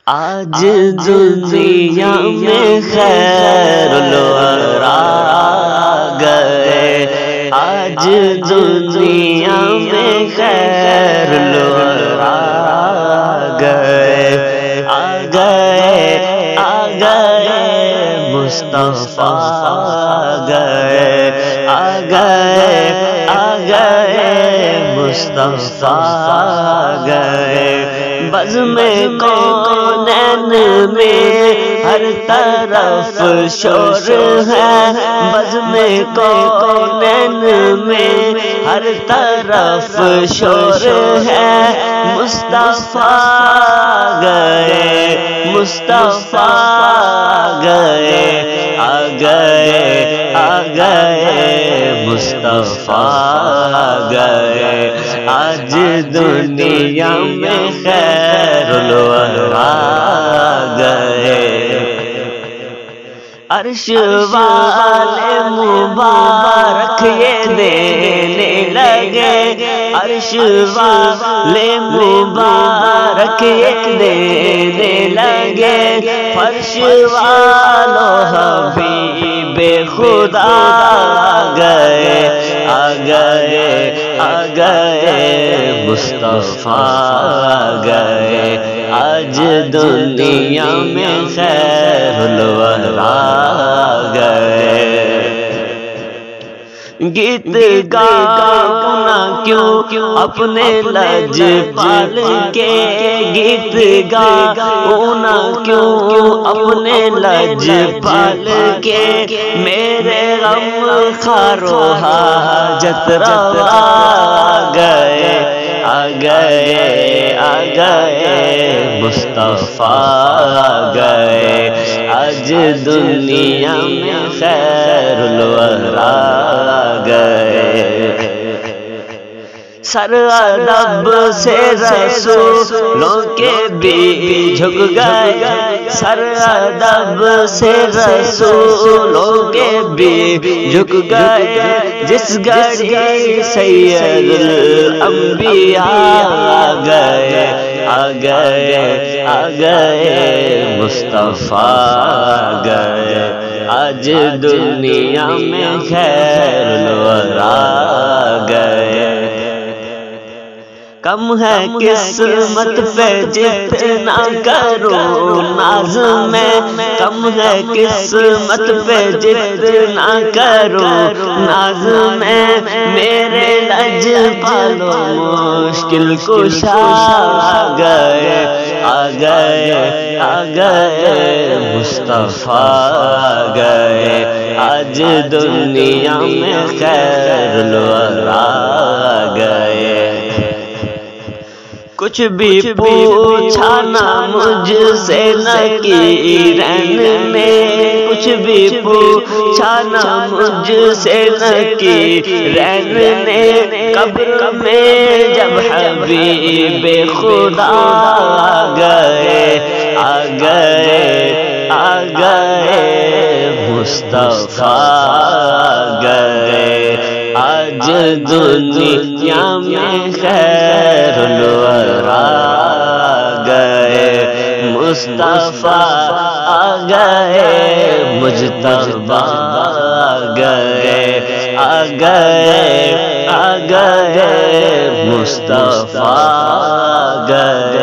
آج دنیا میں خیر الورا گئے، آج دنیا میں خیر الورا گئے، آ گئے آ گئے مصطفیٰ گئے، آ گئے آ گئے مصطفیٰ گئے۔ بزم کونین میں ہر طرف شور ہے، بزم کونین میں ہر طرف شور ہے، مصطفیٰ گئے مصطفیٰ گئے، آ گئے آ گئے مصطفیٰ گئے۔ آج دنیا میں خیر الورا گئے، عرش والے مبارک یہ دینے لگے، عرش والے مبارک یہ دینے لگے، فرش والو حبیب خدا گئے، آ گئے آ گئے مصطفیٰ گئے۔ آج دنیا میں خیر الورا گئے۔ گیت گانا کیوں اپنے لج پال کے، گیت گانا کیوں اپنے لج پال کے، میرے غم خارو حاجت روا گئے، آ گئے آ گئے مصطفیٰ گئے۔ آج دنیا میں خیر الورا گئے، سر ادب سے رسولوں کے بھی جھک گئے، سر ادب سے رسولوں کے بھی جھک گئے، جس گھڑی سید الانبیاء آ گئے، آ گئے آ گئے مصطفیٰ گئے۔ آج دنیا میں خیر الورا گئے، کم ہے قسمت پہ جتنا کرو ناز میں، کم ہے قسمت پہ جتنا کرو ناز میں، میرے لج پالو مشکل کشا گئے، آ گئے آ گئے مصطفیٰ گئے۔ آج دنیا میں خیر الورا گئے، کچھ بھی پوچھا نہ مجھ سے نکیرین نے، کچھ بھی پوچھا نہ مجھ سے نکیرین نے، قبر میں جب حبیب خدا گئے، آ گئے آ گئے مصطفیٰ گئے۔ آج دنیا میں خیر الورا گئے، مصطفیٰ آ گئے مجتبیٰ گئے، آ گئے آ گئے مصطفیٰ گئے۔